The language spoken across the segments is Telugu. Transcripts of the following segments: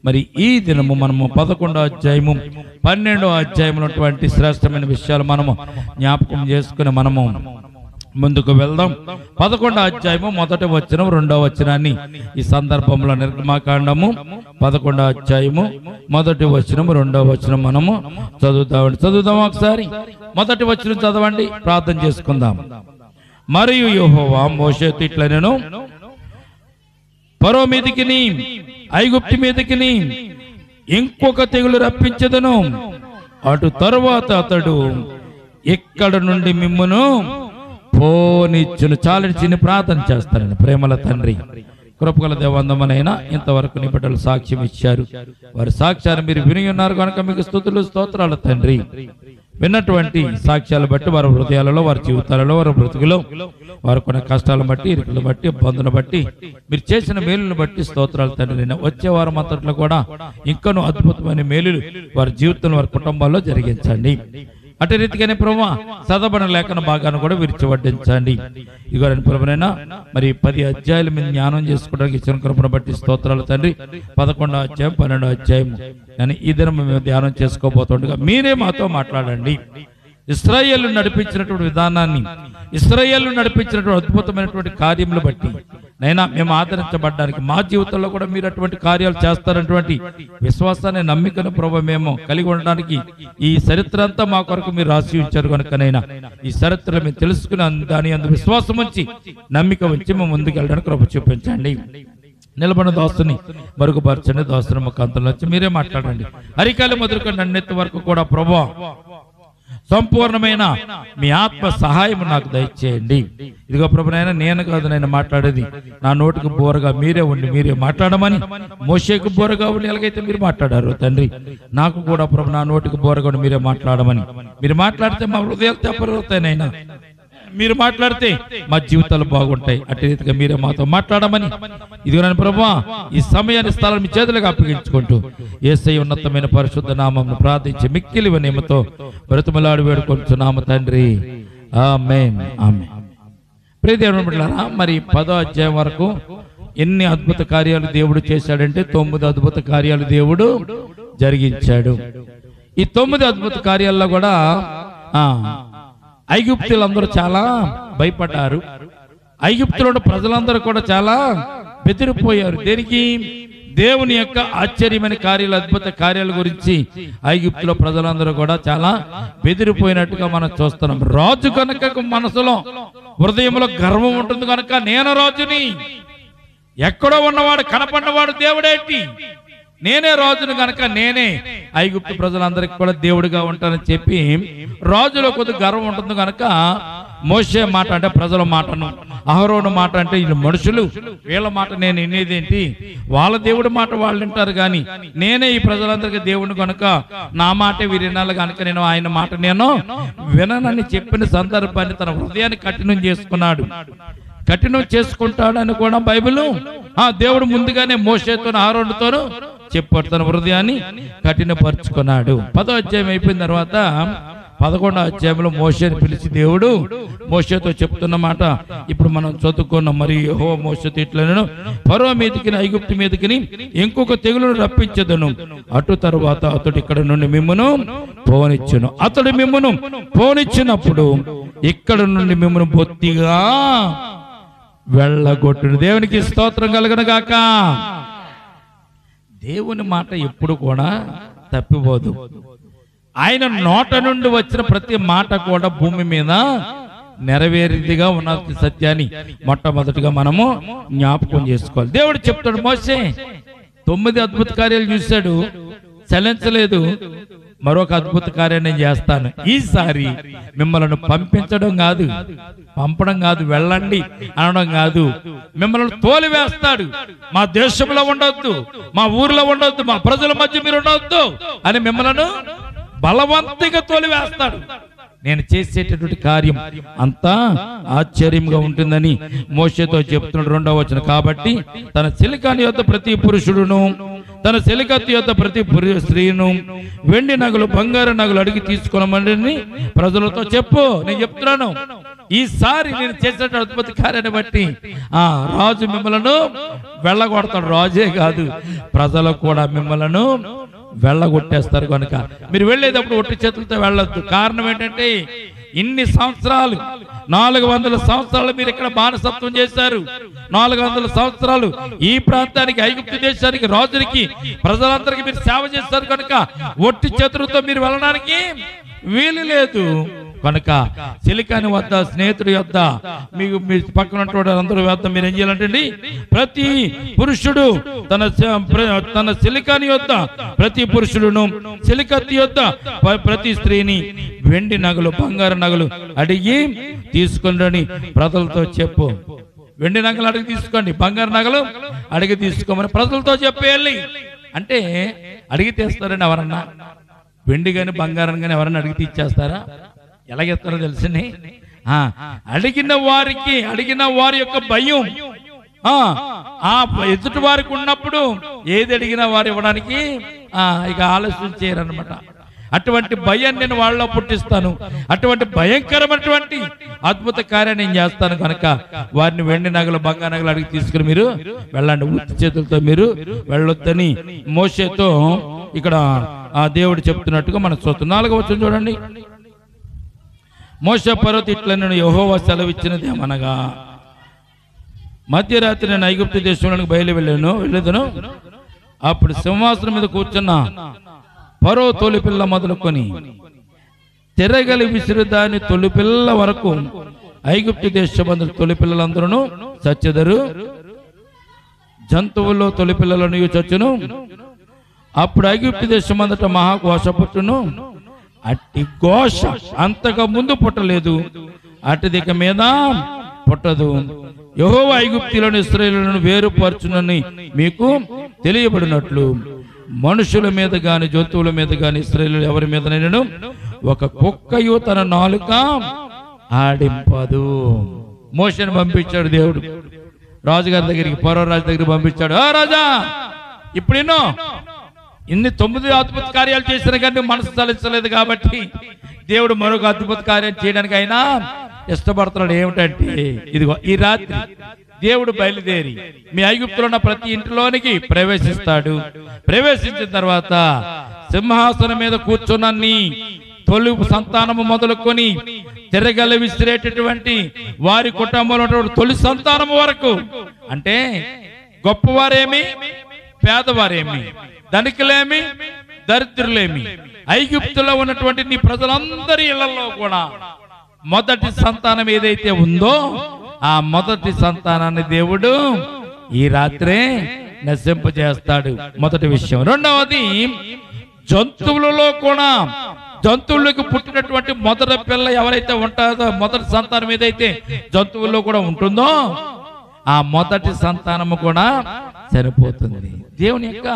మరి ఈ దినము మనము 11వ అధ్యాయము 12వ అధ్యాయమునటువంటి శ్రేష్టమైన విషయాలు మనము జ్ఞాపకం చేసుకుని మనము ముందుకు వెళ్దాం. 11వ అధ్యాయము 1వ వచనం 2వ వచనాన్ని ఈ సందర్భంలో నిర్గమాకాండము 11వ అధ్యాయము 1వ వచనం 2వ వచనం మనము చదువుదాం ఒకసారి. 1వ వచనం చదవండి, ప్రార్థన చేసుకుందాం. మరియు యెహోవా మోషేతో ఇట్లనెను, ఫరో మీదికిని ఐగుప్తు మీదికిని ఇంకొక తెగులు రప్పించదను, అటు తరువాత అతడు ఇక్కడ నుండి మిమ్మును పోనిచ్చును. చాలా చిన్న ప్రార్థన చేస్తారండి. ప్రేమల తండ్రి, కృపగల దేవందమనైనా ఇంతవరకు నీ బిడ్డలు సాక్ష్యం ఇచ్చారు. వారి సాక్ష్యాన్ని మీరు విని ఉన్నారు కనుక మీకు స్తుతులు స్తోత్రాలు తండ్రి. విన్నటువంటి సాక్ష్యాలు బట్టి వారి హృదయాలలో, వారి జీవితాలలో, వారి బ్రతుకులో వారు కొన్ని కష్టాలను బట్టి, ఇరుకులను బట్టి, ఇబ్బందులను బట్టి, మీరు చేసిన మేలును బట్టి స్తోత్రాలు తండ్రి. వచ్చే వారం అంతట్లో కూడా ఇంకనూ అద్భుతమైన మేలులు వారి జీవితంలో, వారి కుటుంబాల్లో జరిగించండి. అటు రీతిగానే ప్రభువా చదవబడిన లేఖన భాగాన్ని కూడా విరిచి వడ్డించండి. ఇగో ప్రభునైనా మరి 10 అధ్యాయులు మీరు జ్ఞానం చేసుకోవడానికి ఇచ్చిన కృపను బట్టి స్తోత్రాలు తండ్రి. 11వ అధ్యాయం 12వ అధ్యాయం కానీ ఈ దినం మేము ధ్యానం చేసుకోబోతుండగా మీరే మాతో మాట్లాడండి. ఇశ్రాయేలు నడిపించినటువంటి విధానాన్ని, ఇశ్రాయేలు నడిపించినటువంటి అద్భుతమైనటువంటి కార్యములు బట్టి నైనా మేము ఆదరించబడ్డానికి, మా జీవితంలో కూడా మీరు అటువంటి కార్యాలు చేస్తారన్నటువంటి విశ్వాసాన్ని, నమ్మికను ప్రభు మేము కలిగి ఉండడానికి ఈ చరిత్ర అంతా మా కొరకు మీరు రాసి ఉంచారు కనుకనైనా ఈ చరిత్ర మేము తెలుసుకుని దాని అందు విశ్వాసం ఉంచి, నమ్మిక ఉంచి మేము ముందుకు వెళ్ళడానికి కృప చూపించండి. నిలబడిన దోస్తుని మరుగుపరచండి. దోస్తుని ముఖాంతంలో వచ్చి మీరే మాట్లాడండి. అరికాలు మొదలుకొని నన్నెత్తి వరకు కూడా ప్రభు సంపూర్ణమైన మీ ఆత్మ సహాయం నాకు దయచేయండి. ఇదిగో ప్రభునైనా నేను కాదు నేను మాట్లాడేది, నా నోటికి బోరగా మీరే ఉండి మీరే మాట్లాడమని, మోషేకు బోరగా ఉండి ఎలాగైతే మీరు మాట్లాడారు తండ్రి, నాకు కూడా ప్రభు నా నోటికి బోరగా ఉండి మీరే మాట్లాడమని. మీరు మాట్లాడితే మా హృదయాలు తెప్పరుతాయినైనా, మీరు మాట్లాడితే మా జీవితాలు బాగుంటాయి. అటు రీతిగా మీరే మాతో మాట్లాడమని ఇదిగో నన్ను ప్రభువా ఈ సమయాన్ని స్థలాన్ని మీ చేతులకు అప్పగించుకుంటూ యేసయ్య ఉన్నతమైన పరిశుద్ధ నామమును ప్రార్థించి మిక్కిలి వినయముతో బ్రతిమలాడి వేడుకొంచున్నాము తండ్రి. ఆమేన్, ఆమేన్. ప్రియ దేవుని బిడ్డలారా, మరి 10వ అధ్యాయం వరకు ఎన్ని అద్భుత కార్యాలు దేవుడు చేశాడంటే 9 అద్భుత కార్యాలు దేవుడు జరిగించాడు. ఈ 9 అద్భుత కార్యాల్లో కూడా ఐగుప్తులందరూ చాలా భయపడ్డారు. ఐగుప్తులో ప్రజలందరూ కూడా చాలా బెదిరిపోయారు. దేనికి? దేవుని యొక్క ఆశ్చర్యమైన కార్యాలు, అద్భుత కార్యాల గురించి ఐగుప్తులో ప్రజలందరూ కూడా చాలా బెదిరిపోయినట్టుగా మనం చూస్తున్నాం. రాజు కనుక మనసులో, హృదయంలో గర్వం ఉంటుంది కనుక నేను రాజుని, ఎక్కడో ఉన్నవాడు కనపడినవాడు దేవుడేంటి, నేనే రాజును కనుక నేనే ఐగుప్తు ప్రజలందరికీ కూడా దేవుడిగా ఉంటానని చెప్పి రాజులో కొద్ది గర్వం ఉంటుంది కనుక మోషే మాట అంటే ప్రజల మాటను, అహరోను మాట అంటే వీళ్ళు మనుషులు, వీళ్ళ మాట నేను వినేదేంటి, వాళ్ళ దేవుడి మాట వాళ్ళు వింటారు కానీ నేనే ఈ ప్రజలందరికీ దేవుడిని కనుక నా మాటే వీరు వినాలి కనుక నేను ఆయన మాట నేను విననని చెప్పిన సందర్భాన్ని తన హృదయాన్ని కఠినం చేసుకున్నాడు. కఠినం చేసుకుంటాడని కూడా బైబిల్ దేవుడు ముందుగానే మోషేతోను అహరోనుతోను చెప్పాడు. తన హృదయాన్ని కఠినపరుచుకున్నాడు. 10వ అధ్యాయం అయిపోయిన తర్వాత 11వ అధ్యాయంలో మోషేని పిలిచి దేవుడు మోషేతో చెప్తున్న మాట ఇప్పుడు మనం చదువుకున్నాం. మరి యెహోవా మోషేతో ఇట్లనెను, ఫరో మీదికిని ఐగుప్తు మీదికిని ఇంకొక తెగులును రప్పించదను, అటు తరువాత అతడు ఇక్కడ నుండి మిమ్మును పోనిచ్చును. అతడు మిమ్మును పోనిచ్చినప్పుడు ఇక్కడ నుండి మిమ్మును బొత్తిగా వెళ్ళగొట్టును. దేవునికి స్తోత్రం కలుగును గాక. దేవుని మాట ఎప్పుడు కూడా తప్పిపోదు. ఆయన నోట నుండి వచ్చిన ప్రతి మాట కూడా భూమి మీద నెరవేరిదిగా ఉన్న సత్యాన్ని మొట్టమొదటిగా మనము జ్ఞాపకం చేసుకోవాలి. దేవుడు చెప్తాడు, మోషే 9 అద్భుత కార్యాలు చూశాడు, చలించలేదు, మరొక అద్భుత కార్యాన్ని చేస్తాను. ఈసారి మిమ్మల్ని పంపించడం కాదు, పంపడం కాదు, వెళ్ళండి అనడం కాదు, మిమ్మల్ని తోలివేస్తాడు. మా దేశంలో ఉండొద్దు, మా ఊర్లో ఉండొద్దు, మా ప్రజల మధ్య మీరు ఉండొద్దు అని మిమ్మల్ని బలవంతంగా తోలివేస్తాడు. నేను చేసేటటువంటి కార్యం అంతా ఆశ్చర్యంగా ఉంటుందని మోషేతో చెప్తున్నాడు. 2వ వచనం, కాబట్టి తన చెలికాని యొద్ద ప్రతి పురుషుడును, తన చెలికత్తి యొద్ద ప్రతి స్త్రీను వెండి నగలు, బంగారు నగలు అడిగి తీసుకున్నామని ప్రజలతో చెప్పు. నేను చెప్తున్నాను, ఈసారి నేను చేసిన అద్భుత కార్యాన్ని బట్టి రాజు మిమ్మలను వెళ్ళగొడతాడు. రాజే కాదు, ప్రజలు కూడా మిమ్మలను వెళ్ళగొట్టేస్తారు. కనుక మీరు వెళ్ళేటప్పుడు ఒట్టి చేతులతో వెళ్ళొద్దు. కారణం ఏంటంటే ఇన్ని సంవత్సరాలు 400 సంవత్సరాలు మీరు ఇక్కడ బానిసత్వం చేశారు. 400 సంవత్సరాలు ఈ ప్రాంతానికి, ఐగుప్తు దేశానికి, రాజునికి, ప్రజలందరికీ మీరు సేవ చేస్తారు. కనుక ఒట్టి చేతులతో మీరు వెళ్ళడానికి వీలు లేదు. కనుక సిలికాని వద్ద, స్నేహితుడి వద్ద, మీకు మీ పక్కన అందరి వద్ద మీరు ఏం చేయాలంటే ప్రతి పురుషుడు తన సిలికాని వద్ద, ప్రతి పురుషుడును సిలికత్తి వద్ద ప్రతి స్త్రీని వెండి నగలు, బంగారు నగలు అడిగి తీసుకుని ప్రజలతో చెప్పు. వెండి నగలు అడిగి తీసుకోండి, బంగారు నగలు అడిగి తీసుకోమని ప్రజలతో చెప్పేయాలి. అంటే అడిగి తీస్తారండి ఎవరన్నా? వెండి కానీ బంగారం కానీ ఎవరన్నా అడిగితే ఇచ్చేస్తారా? ఎలాగెత్తారో తెలిసింది. అడిగిన వారి యొక్క భయం ఎదుటి వారికి ఉన్నప్పుడు ఏది అడిగినా వారు ఇవ్వడానికి ఇక ఆలస్యం చేయరనమాట. అటువంటి భయాన్ని నేను వాళ్ళలో పుట్టిస్తాను. అటువంటి భయంకరమైనటువంటి అద్భుత కార్యాన్ని నేను చేస్తాను. కనుక వారిని వెండి నగలు, బంగారు నగలు అడిగి తీసుకుని మీరు వెళ్ళండి. ఉత్తి చేతులతో మీరు వెళ్ళొద్దని మోషేతో ఇక్కడ దేవుడు చెప్తున్నట్టుగా మనం చూస్తున్నాం. 4వ వచనం చూడండి. మోషే పర్వతం ఇట్లనను యెహోవా సెలవిచ్చినది ఏమనగా, మధ్యరాత్రి నేను ఐగుప్తు దేశంలోనికి వెళ్ళేదను. అప్పుడు సింహాసనం మీద కూర్చున్న ఫరో తొలిపిల్ల మొదలుకొని తిరగలి విసిరి దాని తొలిపిల్ల వరకు ఐగుప్తు దేశమందు తొలిపిల్లలందరూ చచ్చెదరు, జంతువుల్లో తొలిపిల్లలను చచ్చును. అప్పుడు ఐగుప్తు దేశమందట మహాఘోష పుట్టును. అట్టి ఘోష అంతగా ముందు పుట్టలేదు, అటుదిక మీద పుట్టదు. యెహోవా ఐగుప్తులోని ఇశ్రాయేలులను వేరుపరచునని మీకు తెలియబడినట్లు మనుషుల మీద గాని, జంతువుల మీద గాని, ఇశ్రాయేలు ఎవరి మీద నేను ఒక కుక్కయు తన నాలుక ఆడింపదు. మోషేను పంపించాడు దేవుడు రాజుగారి దగ్గరికి, ఫరో రాజు దగ్గరికి పంపించాడు. రాజా, ఇప్పుడు ఇన్ని 9 అద్భుత కార్యాలు చేసిన కానీ మనసు చలించలేదు కాబట్టి దేవుడు మరొక అద్భుత కార్యం చేయడానికి అయినా ఇష్టపడుతున్నాడు. ఏమిటంటే ఇదిగో ఈ రాత్రి దేవుడు బయలుదేరి మీ ఐగుప్తులో ఉన్న ప్రతి ఇంటిలోనికి ప్రవేశిస్తాడు. ప్రవేశించిన తర్వాత సింహాసనం మీద కూర్చున్న నీ తొలి సంతానము మొదలుకొని తిరగల విసిరేటటువంటి వారి కుటుంబంలో తొలి సంతానము వరకు, అంటే గొప్పవారేమి, పేదవారేమి, ధనికులేమి, దరిద్రులేమి, ఐగుప్తులో ఉన్నటువంటి నీ ప్రజలందరి ఇళ్లలో కూడా మొదటి సంతానం ఏదైతే ఉందో ఆ మొదటి సంతానాన్ని దేవుడు ఈ రాత్రే నశింపజేస్తాడు. మొదటి విషయం. రెండవది, జంతువులలో కూడా, జంతువులకు పుట్టినటువంటి మొదటి పిల్ల ఎవరైతే ఉంటారో, మొదటి సంతానం ఏదైతే జంతువుల్లో కూడా ఉంటుందో ఆ మొదటి సంతానము కూడా చనిపోతుంది. దేవుని యొక్క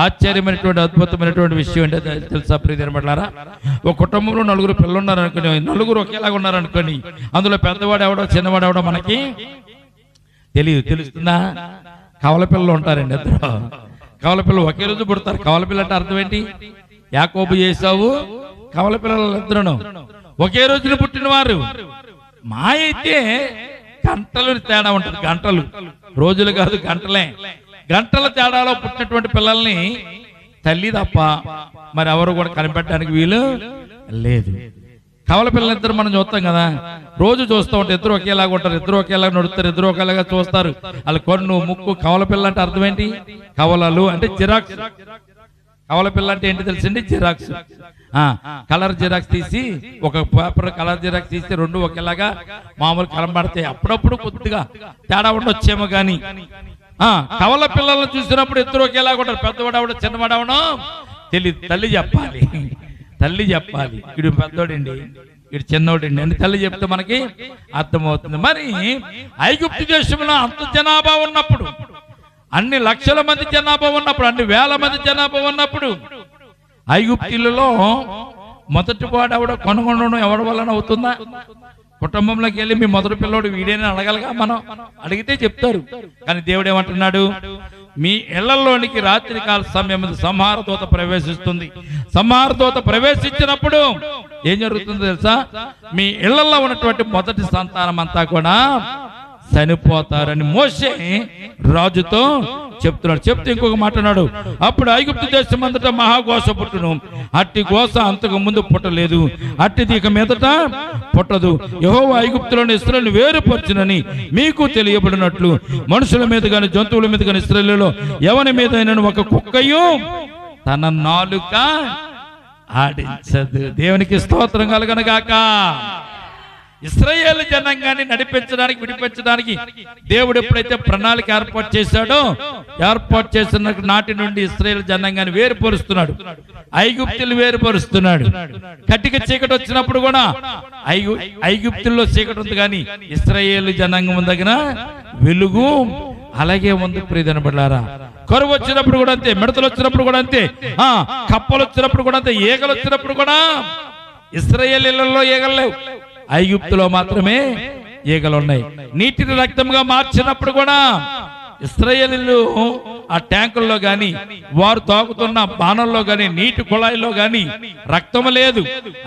ఆశ్చర్యమైనటువంటి అద్భుతమైనటువంటి విషయం ఏంటో తెలుసా ప్రియమైనలారా? ఒక కుటుంబంలో 4 పిల్లలు ఉన్నారు అనుకోని, 4 ఒకేలాగా ఉన్నారు అనుకోని, అందులో పెద్దవాడు ఎవడో చిన్నవాడు ఎవడో మనకి తెలియదు. తెలుస్తుందా? కవల పిల్లలు ఉంటారండి ఇద్దరు. కవల పిల్లలు ఒకే రోజు పుడతారు. కవల పిల్ల అంటే అర్థం ఏంటి? యాకోబు, ఏసావు కవల పిల్లలు ఇద్దరును ఒకే రోజున పుట్టిన వారు. మా అయితే గంటలు తేడా ఉంటుంది. గంటలు, రోజులు కాదు, గంటలే. గంటల తేడాలో పుట్టినటువంటి పిల్లల్ని తల్లి తప్ప మరి ఎవరు కూడా కనిపెట్టడానికి వీలు లేదు. కవల పిల్లలిద్దరు మనం చూస్తాం కదా, రోజు చూస్తూ ఉంటాం. ఇద్దరు ఒకేలాగా ఉంటారు, ఇద్దరు ఒకేలాగా నడుస్తారు, ఇద్దరు ఒకేలాగా చూస్తారు. వాళ్ళ కొన్ను, ముక్కు. కవల పిల్ల అంటే అర్థం ఏంటి? కవలలు అంటే జిరాక్స్. కవల పిల్ల అంటే ఏంటి తెలిసింది? జిరాక్స్. కలర్ జిరాక్స్ తీసి, ఒక పేపర్ కలర్ జిరాక్స్ తీసి 2 ఒకేలాగా మామూలు కనబడతాయి. అప్పుడప్పుడు కొద్దిగా తేడా ఉండొచ్చేమో కానీ కవల పిల్లలను చూసినప్పుడు ఇద్దరు ఒకేలాగా ఉంటారు. పెద్దవాడవడం, చిన్నవాడవడం తెలియదు. తల్లి చెప్పాలి, తల్లి చెప్పాలి. వీడు పెద్దోడండి, వీడు చిన్నోడండి అని తల్లి చెప్తే మనకి అర్థమవుతుంది. మరి ఐగుప్తు దేశంలో అంత జనాభా ఉన్నప్పుడు, అన్ని లక్షల మంది జనాభా ఉన్నప్పుడు, అన్ని వేల మంది జనాభా ఉన్నప్పుడు, ఐగుప్తులలో మొదటి వాడు ఎవడో కొనుగొనడం ఎవరి వలన అవుతుందా? కుటుంబంలోకి వెళ్ళి మీ మొదటి పిల్లోడు వీడేని అడగలగా? మనం అడిగితే చెప్తారు. కానీ దేవుడు ఏమంటున్నాడు? మీ ఇళ్లలోనికి రాత్రి కాల సమయం సంహార దూత ప్రవేశిస్తుంది. సంహార దూత ప్రవేశించినప్పుడు ఏం జరుగుతుందో తెలుసా? మీ ఇళ్లలో ఉన్నటువంటి మొదటి సంతానం అంతా కూడా చనిపోతారని మోషే రాజుతో చెప్తున్నాడు. చెప్తే ఇంకొక మాట అన్నాడు, అప్పుడు ఐగుప్తు దేశం అంతటా మహాఘోష పుట్టును, అట్టి ఘోష అంతకు ముందు పుట్టలేదు, అట్టిది ఇక మీదట పుట్టదు. యెహోవా ఐగుప్తులోని ఇశ్రాయేలును వేరుపరచునని మీకు తెలియబడినట్లు మనుషుల మీద గాని జంతువుల మీద గాని ఇశ్రాయేలులో ఎవరి మీదైనా ఒక కుక్కయు తన నాలుక ఆడించదు. దేవునికి స్తోత్రం కలుగును గాక. ఇశ్రాయేలు జనాంగాన్ని నడిపించడానికి విడిపించడానికి దేవుడు ఎప్పుడైతే ప్రణాళిక ఏర్పాటు చేశాడో, ఏర్పాటు చేసిన నాటి నుండి ఇశ్రాయేలు జనాంగాన్ని వేరుపరుస్తున్నాడు, ఐగుప్తులు వేరుపరుస్తున్నాడు. కటిక చీకటి వచ్చినప్పుడు కూడా ఐగుప్తుల్లో చీకటి ఉంది, కానీ ఇశ్రాయేలు జనాంగం దగ్గర వెలుగు అలాగే ఉంది. ప్రియమైన బిడ్డలారా, కరువు వచ్చినప్పుడు కూడా అంతే, మిడతలు వచ్చినప్పుడు కూడా అంతే, కప్పలు వచ్చినప్పుడు కూడా అంతే, ఈగలు వచ్చినప్పుడు కూడా ఇశ్రాయేలీయులలో ఈగలు లేవు, ఐగుప్తులో మాత్రమే ఈగలు ఉన్నాయి. నీటిని రక్తంగా మార్చినప్పుడు కూడా ఇశ్రాయేలీయులు ఆ ట్యాంకుల్లో గాని వారు తాగుతున్న బాణంలో గాని నీటి కుళాయిలో గాని రక్తము లేదు,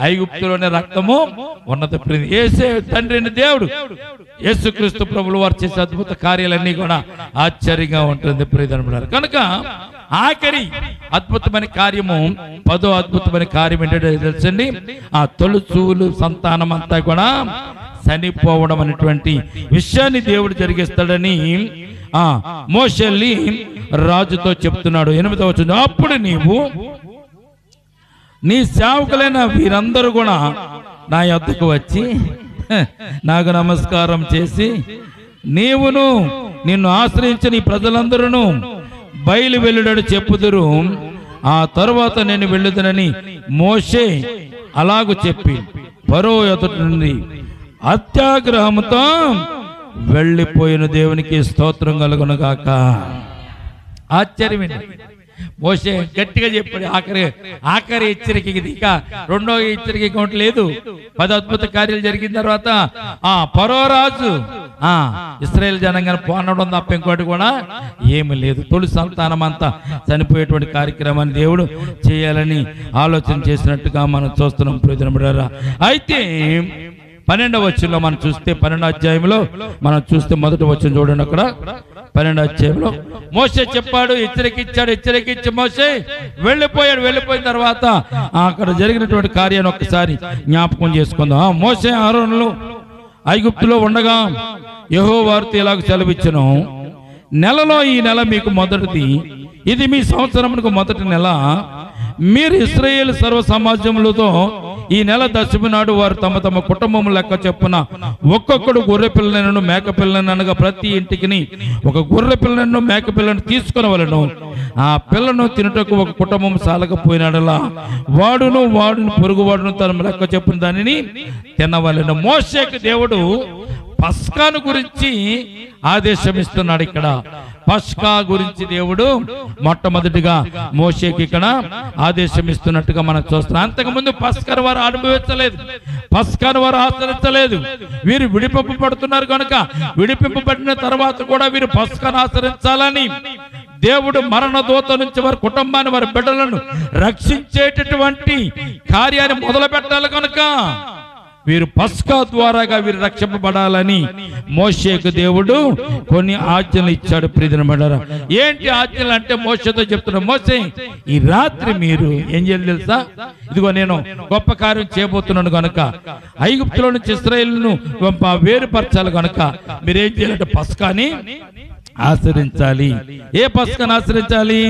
ఐగుప్తులోనే రక్తము ఉన్నది. యేసే తండ్రిని దేవుడు యేసుక్రీస్తు ప్రభువులు వారు చేసే అద్భుత కార్యాలన్నీ కూడా ఆశ్చర్యంగా ఉంటుంది. ప్రియమైన కనుక ఆఖరి అద్భుతమైన కార్యము, 10వ అద్భుతమైన కార్యం ఏంటంటే తెలుసండి, ఆ తొలుచూలు సంతానం అంతా కూడా చనిపోవడం అనేటువంటి విషయాన్ని దేవుడు జరిగిస్తాడని మోషే రాజుతో చెప్తున్నాడు. 8వ వచనం, అప్పుడు నీవు నీ సేవకులైన వీరందరూ కూడా నా యొద్దకు వచ్చి నాకు నమస్కారం చేసి నీవును నిన్ను ఆశ్రయించిన ఈ ప్రజలందరూ బయలు వెళ్ళుడని చెప్పుదురు, ఆ తరువాత నేను వెళ్ళుదనని మోషే అలాగూ చెప్పి ఫరో ఎదుట నుండి అత్యాగ్రహంతో వెళ్ళిపోయిన. దేవునికి స్తోత్రం కలుగును గాక. ఆశ్చర్యమే. మోషే గట్టిగా చెప్పాడు. ఆఖరి హెచ్చరిక ఇది, ఇక రెండో హెచ్చరిక కౌంట్ లేదు. 10 అద్భుత కార్యాలు జరిగిన తర్వాత ఫరో రాజు ఇశ్రాయేలు జనాంగాన్ని పోనడం తప్ప ఇంకోటి కూడా ఏమి లేదు. తొలి సంతానం అంతా చనిపోయేటువంటి కార్యక్రమాన్ని దేవుడు చేయాలని ఆలోచన చేసినట్టుగా మనం చూస్తున్నాం. ప్రియమైన అయితే 12వ వచనంలో మనం చూస్తే, 12వ అధ్యాయంలో మనం చూస్తే మొదటి వచనం చూడండి. అక్కడ 12వ అధ్యాయంలో మోషే చెప్పాడు, హెచ్చరికిచ్చి మోషే వెళ్ళిపోయాడు. వెళ్ళిపోయిన తర్వాత అక్కడ జరిగినటువంటి కార్యాన్ని ఒక్కసారి జ్ఞాపకం చేసుకుందాం. మోషే అహరోనులు ఐగుప్తులో ఉండగా యెహోవా వారితో ఇలాగ సెలవిచ్చెను, నెలలో ఈ నెల మీకు మొదటిది, ఇది మీ సంవత్సరమునకు మొదటి నెల. మీరు ఇశ్రాయేలు సర్వ సమాజములతో ఈ నెల దశమి నాడు వారు తమ తమ కుటుంబం లెక్క చెప్పున ఒక్కొక్కడు గొర్రె పిల్లలను మేక పిల్లను అనగా ప్రతి ఇంటికి ఒక గొర్రె పిల్లను మేక పిల్లను తీసుకునవలను. ఆ పిల్లను తినుటకు ఒక కుటుంబం సాలకపోయినాడలా వాడును పొరుగువాడును తన లెక్క చెప్పున దానిని తినవలను. మోషేకు దేవుడు పస్కాను గురించి ఆదేశం ఇస్తున్నాడు. ఇక్కడ పస్కా గురించి దేవుడు మొట్టమొదటిగా మోషేకి ఇక్కడ ఆదేశం ఇస్తున్నట్టుగా మనం చూస్తున్నాం. అంతకుముందు పస్కాను వారు అనుభవించలేదు, పస్కాను వారు ఆచరించలేదు. వీరు విడిపింపబడుతున్నారు కనుక విడిపింపబడిన తర్వాత కూడా వీరు పస్కాను ఆచరించాలని దేవుడు మరణ దూత నుంచి వారి కుటుంబాన్ని, వారి బిడ్డలను రక్షించేటటువంటి కార్యాన్ని మొదలు పెట్టాలి కనుక వీరు పస్కా ద్వారాగా వీరు రక్షింపబడాలని మోషేకు దేవుడు కొన్ని ఆజ్ఞలు ఇచ్చాడు. ప్రియమైన బిడ్డలారా, ఏంటి ఆజ్ఞలు అంటే మోషేతో చెప్తున్నాడు, మోషే ఈ రాత్రి మీరు ఏం చేయాలి తెలుసా? ఇదిగో నేను గొప్ప కార్యం చేయబోతున్నాను కనుక ఐగుప్తులో నుంచి ఇశ్రాయేలును వేరుపరచాలి కనుక మీరేం చేయాలంటే పస్కాని ఆచరించాలి. ఏ పస్కాని ఆచరించాలి?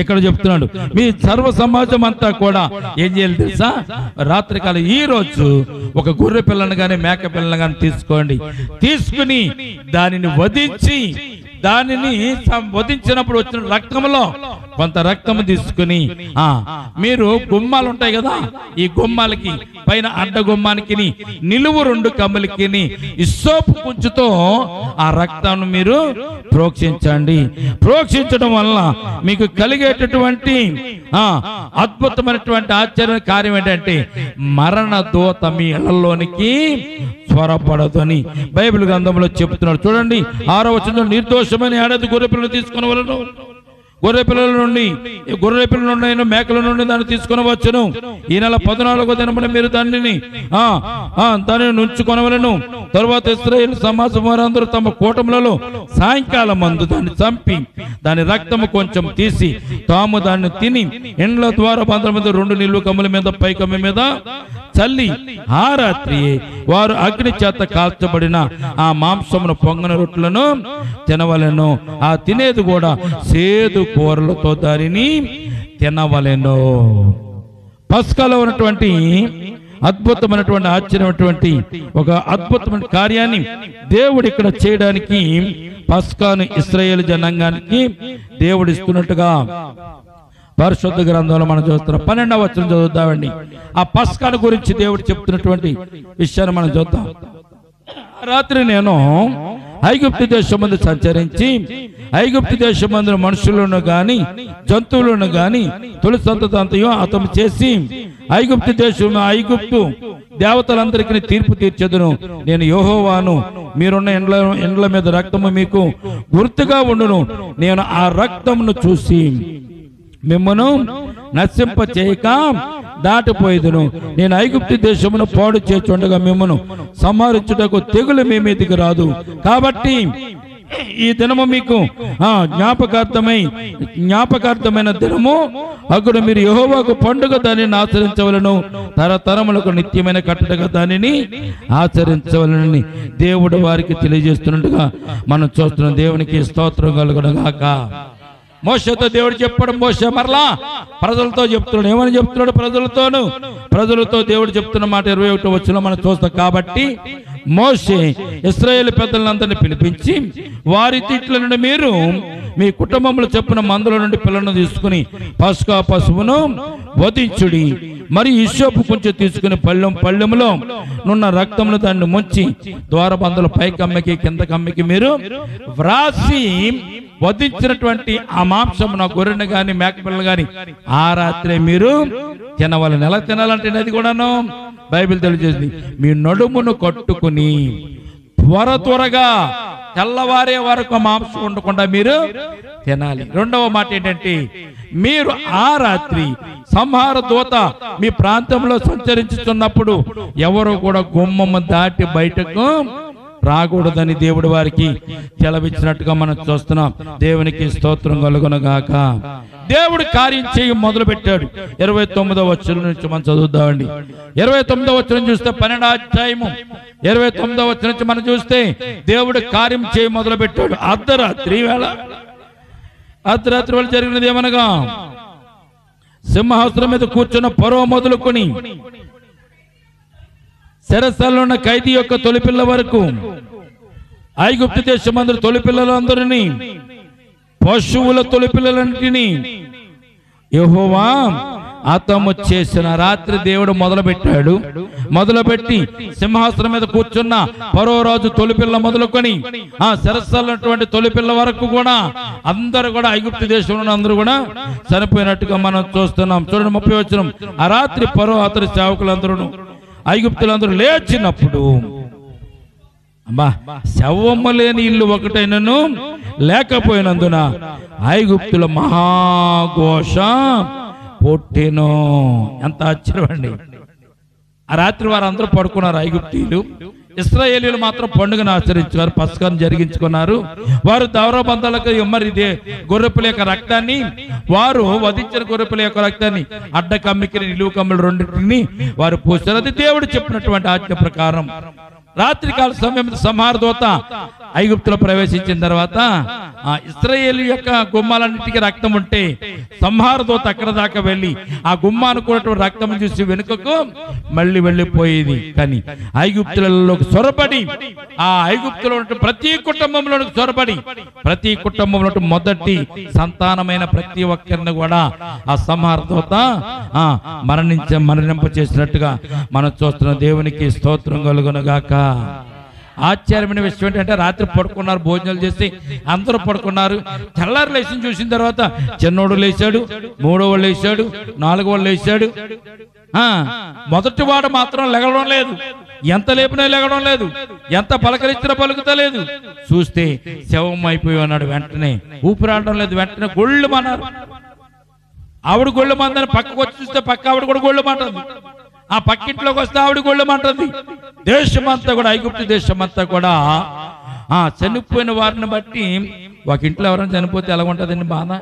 ఇక్కడ చెప్తున్నాడు, మీ సర్వ సమాజం అంతా కూడా ఏం చేయాలి తెలుసా? రాత్రికాలం ఈ రోజు ఒక గొర్రె పిల్లను గాని మేక పిల్లను గాని తీసుకోండి, తీసుకుని దానిని వధించినప్పుడు వచ్చిన రక్తంలో కొంత రక్తము తీసుకుని మీరు గుమ్మాలు ఉంటాయి కదా, ఈ గుమ్మాలకి పైన అడ్డ గుమ్మానికి నిలువు 2 కమ్ములకి ఇస్సోపు కుంచుతో ఆ రక్తాన్ని మీరు ప్రోక్షించండి. ప్రోక్షించడం వల్ల మీకు కలిగేటటువంటి అద్భుతమైనటువంటి ఆశ్చర్య కార్యం ఏంటంటే మరణ దూత మీ ఇళ్లలోనికి స్వరపడదు అని బైబిల్ గ్రంథంలో చెప్తున్నాడు. చూడండి 6వ వచనంలో, నిర్దోషమైన ఏడాది గొర్రెపిల్లను తీసుకుని వలను గొర్రె పిల్లల నుండి మేకల నుండి దాన్ని తీసుకుని వచ్చును. ఈ నెల 14వ దినమున మీరు దానిని ఉంచుకొనవలెను. తరువాత ఇశ్రాయేలు సమాజం వారందరూ తమ కూటములలో సాయంకాలం మందు దాన్ని చంపి దాని రక్తము కొంచెం తీసి తాము దాన్ని తిని ఇండ్ల ద్వారా బంధుల మీద 2 నిలువు కమ్ముల మీద పై కమ్మి మీద చల్లి ఆ రాత్రి వారు అగ్ని చేత కాల్చబడిన ఆ మాంసమును పొంగన రొట్టెలను తినవలెను. ఆ తినేది కూడా సేదు కూరలతో దానిని తినవలెను. పస్కాలో ఉన్నటువంటి అద్భుతమైనటువంటి ఆశ్చర్యమైనటువంటి ఒక అద్భుతమైన కార్యాన్ని దేవుడు ఇక్కడ చేయడానికి పస్కాను ఇశ్రాయేలు జనాంగానికి దేవుడు ఇస్తున్నట్టుగా పరిశుద్ధ గ్రంథంలో మనం చూస్తున్నాం. 12వ వచనం చదువుతామండి. ఆ పస్కాను గురించి దేవుడు చెప్తున్నటువంటి విషయాన్ని మనం చూద్దాం. రాత్రి నేను ఐగుప్తు దేశం మందు సంచరించి ఐగుప్తు దేశం మందు మనుషులను గాని జంతువులను గాని తొలి సంతతంతయో అతము చేసి ఐగుప్తు దేవతలందరికీ తీర్పు తీర్చెదను. నేను యెహోవాను. మీరున్న ఇండ్ల మీద రక్తము మీకు గుర్తుగా ఉండును. నేను ఆ రక్తమును చూసి మిమ్మను నశింప చేయక దాటిపోయేదును. నేను ఐగుప్తు దేశమును పాడు చేస్తుండగా మిమ్మను సంహరించుటకు తెగులు మీ మీదికి రాదు. కాబట్టి ఈ దినము మీకు జ్ఞాపకార్థమైన దినము అక్కడ మీరు యెహోవాకు పండుగ దానిని ఆచరించవలను. తరతరములకు నిత్యమైన కట్టడగా దానిని ఆచరించవలనని దేవుడు వారికి తెలియజేస్తున్నట్టుగా మనం చూస్తున్నాం. దేవునికి స్తోత్రం కలుగునుగాక. మోషేతో దేవుడు చెప్పడం, మోషే మరలా ప్రజలతో చెప్తున్నాడు. ఏమని చెప్తున్నాడు? ప్రజలతో దేవుడు చెప్తున్న మాట 21వ వచనంలో మనం చూస్తాం. కాబట్టి మోషే ఇశ్రాయేలు పెద్దలందరినీ పిలిపించి వారి తిట్ల నుండి మీరు మీ కుటుంబములు చెప్పున మందుల నుండి పిల్లలను తీసుకుని పస్కా పశువును వధించుడి. మరి హిస్సోపు కొంచెం తీసుకుని పళ్ళెములో నున్న రక్తమును దాన్ని ముంచి ద్వారబంధుల పై కమ్మికి కింద కమ్మికి మీరు వ్రాసి వధించినటువంటి ఆ మాంసమున గొర్రెను గాని మేకపిల్లలు గాని ఆ రాత్రి మీరు తినవాలని. ఎలా తినాలంటే అది కూడాను బైబిల్ తెలియజేసింది. మీ నడుమును కట్టుకుని త్వరగా తెల్లవారే వరకు మాంసం ఉండకుండా మీరు తినాలి. రెండవ మాట ఏంటంటే, మీరు ఆ రాత్రి సంహార దూత మీ ప్రాంతంలో సంచరించుతున్నప్పుడు ఎవరు కూడా గుమ్మము దాటి బయటకు రాకూడదని దేవుడు వారికి సెలవిచ్చినట్టుగా మనం చూస్తున్నాం. దేవునికి స్తోత్రం కలుగునుగాక. దేవుడు కార్యం చేయ మొదలు పెట్టాడు. 29వ వచనం నుంచి మనం చదువుదామండి. 29వ వచనం చూస్తే 12వ అధ్యాయము 29వ వచనం నుంచి మనం చూస్తే దేవుడు కార్యం చేయ మొదలు పెట్టాడు. అర్ధరాత్రి వేళ జరిగినది ఏమనగా, సింహాసనం మీద కూర్చున్న ఫరో మొదలుకొని చెరసాలలో ఉన్న ఖైదీ యొక్క తొలిపిల్ల వరకు ఐగుప్తు దేశమందరు తొలిపిల్లలందరినీ పశువుల తొలిపిల్లలన్నిటినీ యెహోవా హతము చేసిన రాత్రి దేవుడు మొదలుపెట్టి సింహాసనం మీద కూర్చున్న ఫరో రాజు తొలిపిల్ల మొదలుకొని ఆ చెరసాలైనటువంటి తొలిపిల్ల వరకు కూడా అందరూ కూడా ఐగుప్తు దేశంలో అందరూ కూడా చనిపోయినట్టుగా మనం చూస్తున్నాం. చూడండి 30వ వచనం. ఆ రాత్రి ఫరో అతని సేవకులందరూ ఐగుప్తులందరూ లేచినప్పుడు శవము లేని ఇల్లు ఒకటైనను లేకపోయినందున ఐగుప్తుల మహాఘోష పుట్టెను. ఎంత ఆశ్చర్యం అండి. ఆ రాత్రి వారు అందరూ పడుకున్నారు ఐగుప్తీయులు. ఇశ్రాయేలీయులు మాత్రం పండుగను ఆచరించారు, పస్కాను జరిగించుకున్నారు. వారు దౌరబంధాలకు మరి గొర్రెపిల్ల యొక్క రక్తాన్ని, వారు వధించిన గొర్రెపిల్ల యొక్క రక్తాన్ని అడ్డ కమ్మికి నిలువు కమ్ములు రెండింటిని వారు పూసారు. అది దేవుడు చెప్పినటువంటి ఆజ్ఞ ప్రకారం. రాత్రికాల సమయం సంహార దూత ఐగుప్తులో ప్రవేశించిన తర్వాత ఇశ్రాయేలు యొక్క గుమ్మాలన్నిటికీ రక్తం ఉంటే సంహార దూత అక్కడ దాకా వెళ్ళి ఆ గుమ్మానుకున్నటువంటి రక్తం చూసి వెనుకకు మళ్ళీ వెళ్ళిపోయేది. కానీ ఐగుప్తులలోకి చొరబడి ఆ ఐగుప్తులో ప్రతి కుటుంబంలోకి చొరబడి ప్రతి కుటుంబంలో మొదటి సంతానమైన ప్రతి ఒక్కరిని కూడా ఆ సంహార దూత మరణింప చేసినట్టుగా మనం చూస్తున్న. దేవునికి స్తోత్రం కలుగునుగాక. ఆశ్చర్యమైన విషయం ఏంటంటే రాత్రి పడుకున్నారు, భోజనాలు చేసి అందరూ పడుకున్నారు. తెల్లారి లేచి చూసిన తర్వాత చిన్నోడు లేచాడు, మూడోవాడు లేచాడు, నాలుగోవాడు లేచాడు. మొదటి వాడు మాత్రం లెగడం లేదు, ఎంత లేపినా లెగడం లేదు, ఎంత పలకరించినా పలుకుతలేదు. చూస్తే శవం అయిపోయి ఉన్నాడు. వెంటనే ఊపిరాడడం లేదు. వెంటనే గొళ్ళు మన్నారు. ఆవిడ గొళ్ళు మందని పక్కకు వచ్చి చూస్తే పక్క ఆవిడ కూడా గొళ్ళు మంటుంది. ఆ పక్కింట్లోకి వస్తే ఆవిడ గొళ్ళు మంటుంది. దేశమంతా కూడా, ఐగుప్తు దేశమంతా కూడా చనిపోయిన వారిని బట్టి, ఒక ఇంట్లో ఎవరైనా చనిపోతే ఎలా ఉంటుందండి? బాధ,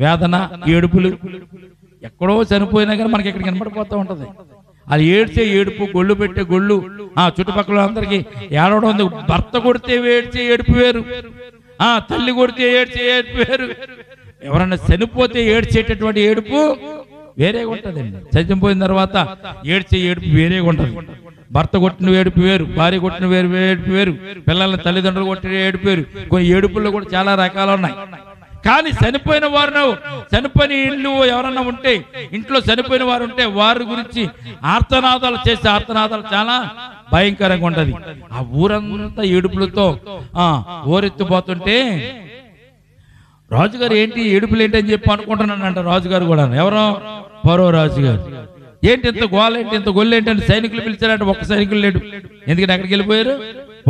వేదన, ఏడుపులు. ఎక్కడో చనిపోయినా కానీ మనకి ఇక్కడ కనపడిపోతూ ఉంటుంది. అది ఏడ్చే ఏడుపు, గొళ్ళు పెట్టే గొళ్ళు, చుట్టుపక్కల అందరికి ఏడవడం ఉంది. భర్త కొడితే ఏడ్చే ఏడుపు వేరు, తల్లి కొడితే ఏడ్చే ఏడుపు వేరు, ఎవరన్నా చనిపోతే ఏడ్చేటటువంటి ఏడుపు వేరేగా ఉంటుందండి. చనిపోయిన తర్వాత ఏడ్చే ఏడుపు వేరేగా ఉంటుంది. భర్త కొట్టిన ఏడుపు వేరు, భార్య కొట్టిన ఏడుపు వేరు, పిల్లల్ని తల్లిదండ్రులు కొట్టిన ఏడుపు వేరు. కొన్ని ఏడుపుల్లో కూడా చాలా రకాలు ఉన్నాయి. కానీ చనిపోయిన వారు, చనిపోయిన ఇల్లు ఎవరన్నా ఉంటే, ఇంట్లో చనిపోయిన వారు ఉంటే వారి గురించి ఆర్తనాదాలు చేసే ఆర్తనాదాలు చాలా భయంకరంగా ఉంటది. ఆ ఊరంతా ఏడుపులతో ఓరెత్తిపోతుంటే రాజుగారు ఏంటి ఏడుపులు ఏంటి అని చెప్పి అనుకుంటున్నానంట. రాజుగారు కూడా, ఎవరో ఫరో రాజుగారు, ఏంటి ఇంత గోలేంటి, ఇంత గొల్లేంటి అని సైనికులు పిలిచారంటే ఒక్క సైనికులు లేడు. ఎందుకంటే ఎక్కడికి వెళ్ళిపోయారు?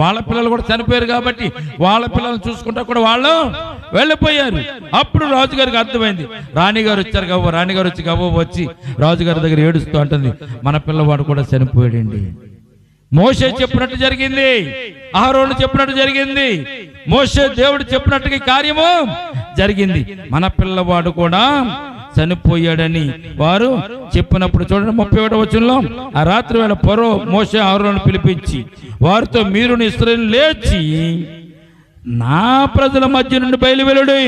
వాళ్ళ పిల్లలు కూడా చనిపోయారు కాబట్టి వాళ్ళ పిల్లల్ని చూసుకుంటా కూడా వాళ్ళు వెళ్ళిపోయారు. అప్పుడు రాజుగారికి అర్థమైంది. రాణిగారు వచ్చారు గవ్వ, రాణిగారు వచ్చి గవ్వ వచ్చి రాజుగారి దగ్గర ఏడుస్తూ అంటుంది, మన పిల్లవాడు కూడా చనిపోయాడండి. మోషే చెప్పినట్టు జరిగింది, అహరోను చెప్పినట్టు జరిగింది, మోషే దేవుడు చెప్పినట్టుగా కార్యము జరిగింది. మన పిల్లవాడు కూడా చనిపోయాడని వారు చెప్పినప్పుడు చూడండి 31వ వచనంలో, ఆ రాత్రి వేళ ఫరో మోషే అహరోను పిలిపించి వారితో, మీరు ఇశ్రాయేలు లేచి నా ప్రజల మధ్య నుండి బయలువెళ్ళుడి,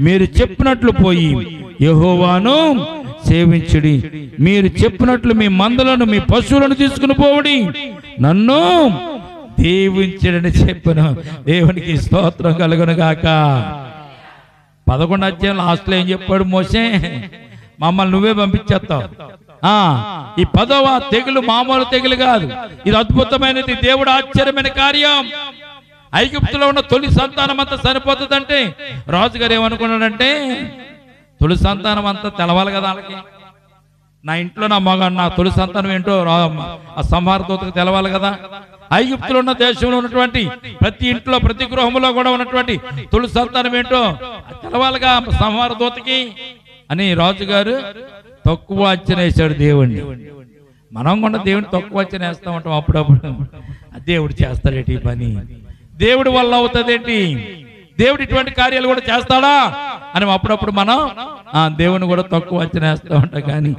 మీరు చెప్పినట్లు పోయి యెహోవాను సేవించుడి, మీరు చెప్పినట్లు మీ మందలను మీ పశువులను తీసుకుని పోవుడి, నన్ను దీవించడని చెప్పిన దేవునికి స్తోత్రం కలుగును గాక. 11వ అధ్యాయం లాస్ట్లో ఏం చెప్పాడు మోషే? మమ్మల్ని నువ్వే పంపించేస్తావు. ఈ 10వ తెగులు మామూలు తెగులు కాదు, ఇది అద్భుతమైనది, దేవుడు ఆశ్చర్యమైన కార్యం. ఐగుప్తులో ఉన్న తొలి సంతానం అంతా సరిపోతుందంటే రాజుగారు ఏమనుకున్నాడంటే, తొలి సంతానం అంతా తెలవాలి కదా వాళ్ళకి. నా ఇంట్లో నా తొలి సంతానం ఏంటో ఆ సంహార దూతకు తెలవాలి కదా. ఐగుప్తులో ఉన్న దేశంలో ఉన్నటువంటి ప్రతి ఇంట్లో, ప్రతి గృహంలో కూడా ఉన్నటువంటి తొలి సంతానం ఏంటో తెలవాలిగా సంహార దూతకి అని రాజుగారు తక్కువ అంచనా వేశాడు దేవుణ్ణి. మనం కూడా దేవుని తక్కువ అంచనా వేస్తూ ఉంటాం అప్పుడప్పుడు. దేవుడు చేస్తాడేంటి ఈ పని, దేవుడి వల్ల అవుతుందేంటి, దేవుడు ఇటువంటి కార్యాలు కూడా చేస్తాడా అని అప్పుడప్పుడు మనం దేవుని కూడా తక్కువ అంచనా వేస్తూ ఉంటాం. కానీ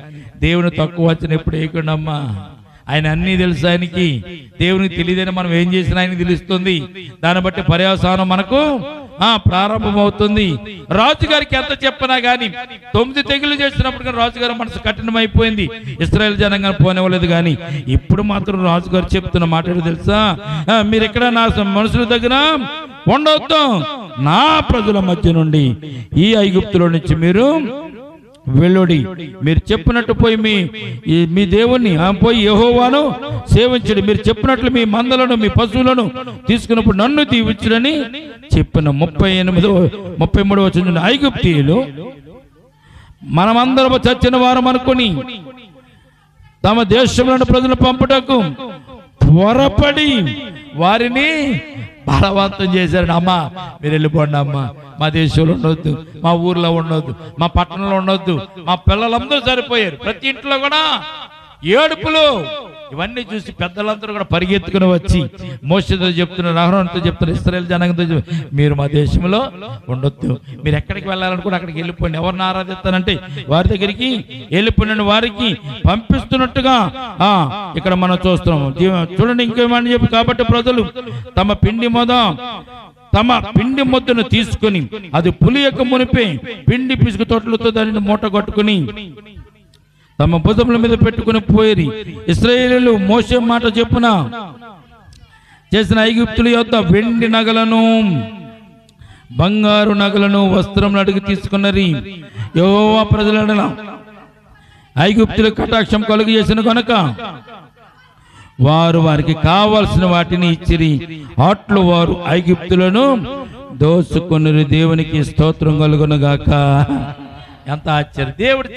దేవుని తక్కువ అంచనా ఎప్పుడు వేయకుండామ్మా. ఆయన అన్నీ తెలుసు, ఆయనకి దేవునికి తెలియదని మనం ఏం చేసినా ఆయనకి తెలుస్తుంది. దాన్ని బట్టి పర్యవసానం మనకు ప్రారంభమవుతుంది. రాజుగారికి ఎంత చెప్పినా గానీ 9 తెగులు చేసినప్పుడు కానీ రాజుగారి మనసు కఠినమైపోయింది, ఇశ్రాయేలు జనాంగాన్ని పోనివ్వలేదు. కానీ ఇప్పుడు మాత్రం రాజుగారు చెప్తున్న మాట ఏంటో తెలుసా? మీరు ఇక్కడ నా మనుషుల దగ్గర ఉండొద్దు, నా ప్రజల మధ్య నుండి ఈ ఐగుప్తులో నుంచి మీరు వెళ్ళుడి, మీరు చెప్పినట్టు పోయి మీ దేవుణ్ణి పోయి యెహోవాను సేవించండి, మీరు చెప్పినట్లు మీ మందలను మీ పశువులను తీసుకున్నప్పుడు నన్ను దీవించుడని చెప్పిన 33వ వచనం. ఐగుప్తీయులు మనమందరం చచ్చిన వారం అనుకుని తమ దేశంలోని ప్రజలను పంపుటకు త్వరపడి వారిని బలవంతం చేశారు. అమ్మా మీరు వెళ్ళిపోండి, అమ్మా మా దేశంలో ఉండొద్దు, మా ఊర్లో ఉండొద్దు, మా పట్టణంలో ఉండొద్దు. మా పిల్లలందరూ సరిపోయారు, ప్రతి ఇంట్లో కూడా ఏడుపులు. ఇవన్నీ చూసి పెద్దలందరూ కూడా పరిగెత్తుకుని వచ్చి మోషేతో చెప్తున్నారు, అహరోనుతో చెప్తున్నారు, ఇశ్రాయేలు జనాంగంతో మీరు మా దేశంలో ఉండొద్దు, మీరు ఎక్కడికి వెళ్ళాలనుకుంటే అక్కడికి వెళ్ళిపోండి, ఎవరిని ఆరాధిస్తానంటే వారి దగ్గరికి వెళ్ళిపోయిన వారికి పంపిస్తున్నట్టుగా ఇక్కడ మనం చూస్తున్నాం. చూడండి ఇంకేమని చెప్పి, కాబట్టి ప్రజలు తమ పిండి ముద్దను తీసుకుని అది పులియక మునిపే పిండి పిసుకు తొట్లతో దానిని మూట కట్టుకుని తమ భుజముల మీద పెట్టుకుని పోయి ఇశ్రాయేలీయులు మోషే మాట చెప్పున చేసిన ఐగుప్తుల యొద్ద వెండి నగలను బంగారు నగలను వస్త్రములు అడిగి తీసుకున్నరి. యెహోవా ప్రజలను ఐగుప్తుల కటాక్షం కలుగు చేసిన కనుక వారు వారికి కావలసిన వాటిని ఇచ్చిరి. అట్లు వారు ఐగుప్తులను దోసుకొనిరి. దేవునికి స్తోత్రం కలుగును గాక. ఎంత ఆశ్చర్యం! దేవుడు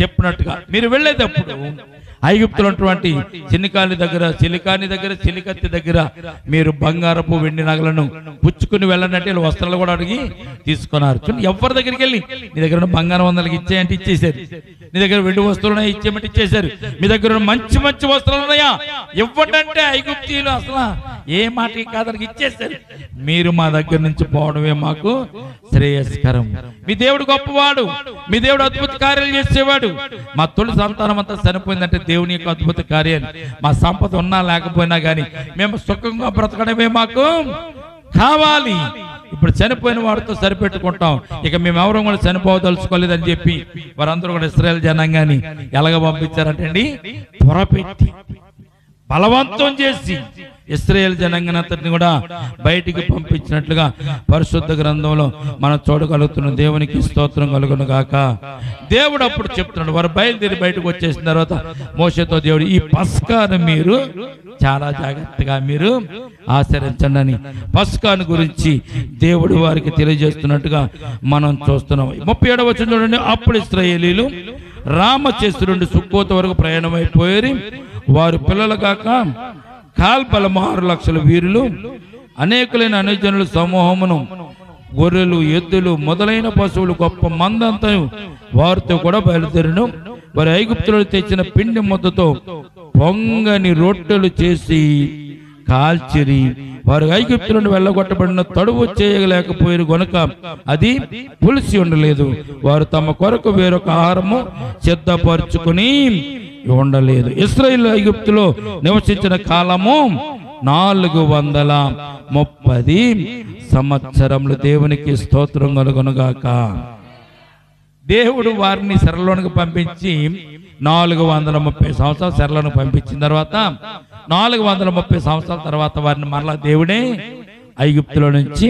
చెప్పినట్టుగా మీరు వెళ్ళేటప్పుడు ఐగుప్తులు ఉన్నటువంటి చిలికాని దగ్గర చిలికత్తి దగ్గర మీరు బంగారపు వెండి నగలను పుచ్చుకుని వెళ్ళనంటే వస్త్రాలు కూడా అడిగి తీసుకున్నారు. చూడండి, ఎవరి దగ్గరికి వెళ్ళి నీ దగ్గర బంగారం వందలకి ఇచ్చేయంటే ఇచ్చేసారు, నీ దగ్గర వెండి వస్తువులు ఉన్నాయా ఇచ్చేయమంటే ఇచ్చేసారు, మీ దగ్గర మంచి మంచి వస్త్రాలు ఉన్నాయా ఇవ్వండి అంటే ఐగుప్తీయులు అసలు ఏ మాట కాదనికి ఇచ్చేసారు. మీరు మా దగ్గర నుంచి పోవడమే మాకు శ్రేయస్కరం. మీ దేవుడు గొప్పవాడు, మీ దేవుడు అద్భుత కార్యాలు చేసేవాడు. మా తొలి సంతానం అంతా చనిపోయిందంటే దేవుని యొక్క అద్భుత కార్యాలు. మా సంపద ఉన్నా లేకపోయినా కానీ మేము సుఖంగా బ్రతకడమే మాకు కావాలి. ఇప్పుడు చనిపోయిన వాడితో సరిపెట్టుకుంటాం, ఇక మేము ఎవరు కూడా చనిపోదలుచుకోలేదని చెప్పి వారందరూ కూడా ఇశ్రాయేలు జనాంగాన్ని ఎలాగ పంపించారంటే అండి, త్వరపెట్టి బలవంతం చేసి ఇశ్రాయేలు జనాంగనంతటిని కూడా బయటికి పంపించినట్లుగా పరిశుద్ధ గ్రంథంలో మనం చూడగలుగుతున్నాం. దేవునికి స్తోత్రం కలుగును గాక. దేవుడు అప్పుడు చెప్తున్నాడు, వారు బయలుదేరి బయటకు వచ్చేసిన తర్వాత మోషేతో దేవుడు, ఈ పస్కాను మీరు చాలా జాగ్రత్తగా మీరు ఆచరించండి అని పస్కాను గురించి దేవుడు వారికి తెలియజేస్తున్నట్టుగా మనం చూస్తున్నాం. 37వ వచనం చూడండి. అప్పుడు ఇశ్రాయేలీలు రామచేసు నుండి సుక్కోతు వరకు ప్రయాణమైపోయారు. వారు పిల్లలు కాక కాల్బలము 6 లక్షల వీరులు, అనేకులైన అనుజనుల సమూహమును, గొర్రెలు, ఎద్దులు మొదలైన పశువులు గొప్ప మందంతా వారితో కూడా బయలుదేరను. వారి ఐగుప్తులో తెచ్చిన పిండి ముద్దతో పొంగని రొట్టెలు చేసి కాల్చిరి. వారు ఐగుప్తు నుండి వెళ్ళగొట్టబడిన తడువు చేయలేకపోయారు గనుక అది పులిసి ఉండలేదు. వారు తమ కొరకు వేరొక ఆహారము సిద్ధపరచుకుని ఉండలేదు. ఇశ్రాయేలు ఐగుప్తులో నివసించిన కాలము 430 సంవత్సరములు. దేవునికి స్తోత్రం కలుగునుగాక. దేవుడు వారిని చెరలోనికి పంపించి 430 సంవత్సరాలు చెరలోనికి పంపించిన తర్వాత 430 సంవత్సరాల తర్వాత వారిని మరలా దేవుడే ఐగుప్తులో నుంచి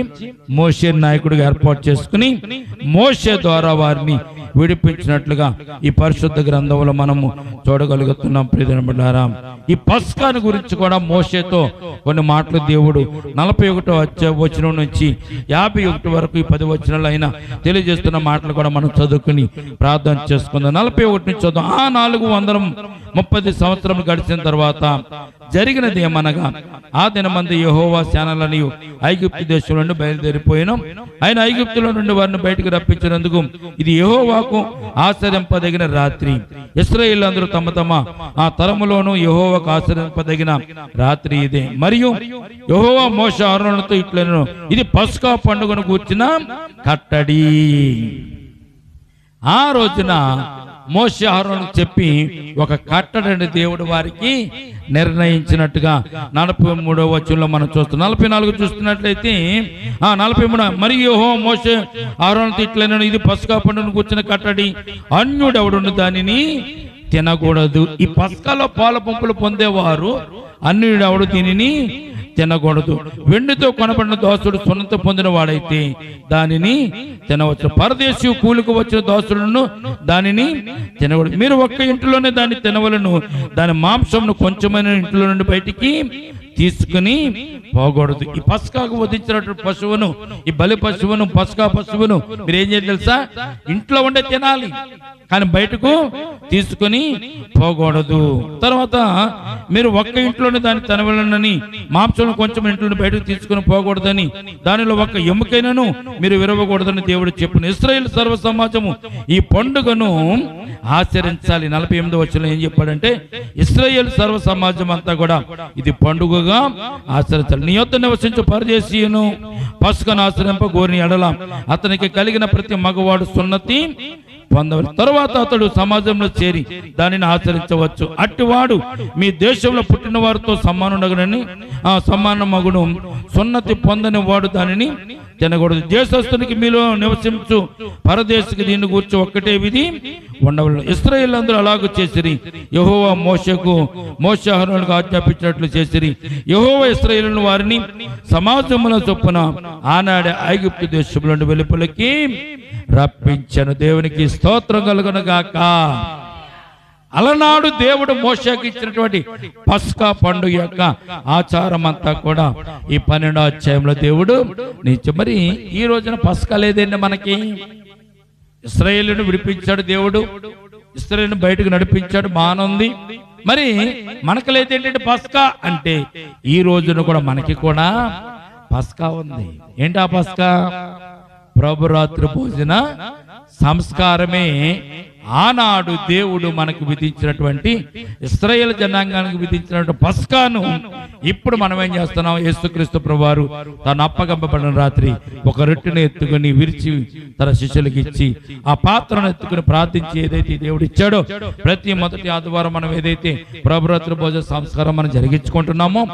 మోషే నాయకుడిగా ఏర్పాటు చేసుకుని మోషే ద్వారా వారిని విడిపించినట్లుగా ఈ పరిశుద్ధ గ్రంథంలో మనము చూడగలుగుతున్నాం. ప్రియమైనవారా, ఈ పస్కాను గురించి కూడా మోషేతో కొన్ని మాటలు దేవుడు 41వ వచనం నుంచి 51 వరకు ఈ 10 వచనాలు అయినా తెలియజేస్తున్న మాటలు కూడా మనం చదువుకుని ప్రార్థన చేసుకుందాం. 41 నుంచి చూద్దాం. ఆ 430 సంవత్సరం గడిచిన తర్వాత జరిగినది ఏమనగా, ఆ దినమందు యెహోవా సేనలని ఐగుప్తు దేశం నుండి బయలుదేరిపోయినాం. ఆయన ఐగుప్తులో నుండి వారిని బయటకు రప్పించినందుకు ఇది యెహోవాకు ఆశ్చర్యింపదగిన రాత్రి. ఇశ్రాయేలు అందరూ తమ తమ ఆ తరములోను యెహోవాకు ఆశ్చర్యింపదగిన రాత్రి ఇదే. మరియు యెహోవా మోషే అహరోనుతో ఇట్లనెను, ఇది పస్కా పండుగను గూర్చిన కట్టడి. ఆ రోజున మోషే అహరోనుకు చెప్పి ఒక కట్టడని దేవుడు వారికి నిర్ణయించినట్టుగా 43వ వచనంలో మనం చూస్తున్నాం. 44 చూస్తున్నట్లయితే 43 మరియు యెహోవా మోషే అహరోనుతో ఇట్లనెను, ఇది పస్కా పండుగను కూర్చున్న కట్టడి, అన్యుడెవడును దానిని తినకూడదు. ఈ పస్కాలో పాల పంపులు పొందేవారు అన్యుడెవడు దీనిని తినకూడదు. వెండితో కొనబడిన దోసుడు సున్నత పొందిన వాడైతే దానిని తినవచ్చు. పరదేశీ కూలికి వచ్చిన దోసులను దానిని తినకూడదు. మీరు ఒక్క ఇంట్లోనే దాన్ని తినవలను. దాని మాంసంను కొంచెమైన ఇంట్లో నుండి బయటికి తీసుకుని పోకూడదు. ఈ పస్కాకు వధించినటువంటి పశువును, ఈ బలి పశువును, పస్కా పశువును మీరు ఏం చేయాలి తెలుసా? ఇంట్లో ఉండే తినాలి, కానీ బయటకు తీసుకుని పోకూడదు. తర్వాత మీరు ఒక్క ఇంట్లోనే దాన్ని తినవలనని, మాంసం కొంచెం ఇంట్లో బయటకు తీసుకుని పోకూడదని, దానిలో ఒక్క ఎముకైనను మీరు విరవకూడదని దేవుడు చెప్పిన. ఇశ్రాయేలు సర్వ సమాజము ఈ పండుగను ఆచరించాలి. 48వ వచనంలో ఏం చెప్పాడంటే, ఇశ్రాయేలు సర్వ సమాజం అంతా కూడా ఇది పండుగగా ఆచరించాలి. నీ యొద్ద నివసించు పరదేశీయును పస్కను ఆచరింప గోరిని ఎడల అతనికి కలిగిన ప్రతి మగవాడు సున్నతి పొందవాలి. తరువాత అతడు సమాజంలో చేరి దానిని ఆచరించవచ్చు. అట్టివాడు మీ దేశంలో పుట్టిన వారితో సమానుడగనని సమాన మగును. సున్నతి పొందని వాడు దానిని తినకూడదు. దేశస్తునికి మీలో నివసించు పరదేశికి దీన్ని కూర్చో ఒక్కటే విధి ఉండవలను. ఇశ్రాయేలు అందరూ అలాగూ చేసిరి. యెహోవా మోషే అహరోనుకు ఆజ్ఞాపించినట్లు చేసిరి. యెహోవా ఇశ్రాయేలును వారిని సమాజముల చొప్పున ఆనాడే ఐగుప్తు దేశంలో నుండి వెలుపలికి రప్పించను. దేవునికి స్తోత్రం కలుగును గాక. అలనాడు దేవుడు మోషేకి ఇచ్చినటువంటి పస్కా పండుగ యొక్క ఆచారం అంతా కూడా ఈ 12వ అధ్యాయంలో దేవుడు మరి ఈ రోజున పస్కా లేదండి మనకి. ఇశ్రాయేలును విడిపించాడు దేవుడు, ఇశ్రాయేలును బయటకు నడిపించాడు, బానుంది. మరి మనకు లేదేంటంటే పస్కా అంటే ఈ రోజున కూడా మనకి కూడా పస్కా ఉంది. ఏంటి ఆ పస్కా? ప్రభురాత్రి భోజన సంస్కారమే ఆనాడు దేవుడు మనకు విధించినటువంటి, ఇశ్రాయేలు జనాంగానికి విధించినటువంటి పస్కాను ఇప్పుడు మనం ఏం చేస్తున్నాం? యేసుక్రీస్తు ప్రభువారు తను అప్పగింపబడిన రాత్రి ఒక రొట్టెను ఎత్తుకుని విరిచి తన శిష్యులకు ఇచ్చి ఆ పాత్రను ఎత్తుకుని ప్రార్థించి ఏదైతే దేవుడు ఇచ్చాడో, ప్రతి మొదటి ఆదివారం మనం ఏదైతే ప్రభురాత్రి భోజన సంస్కారం మనం జరిగించుకుంటున్నామో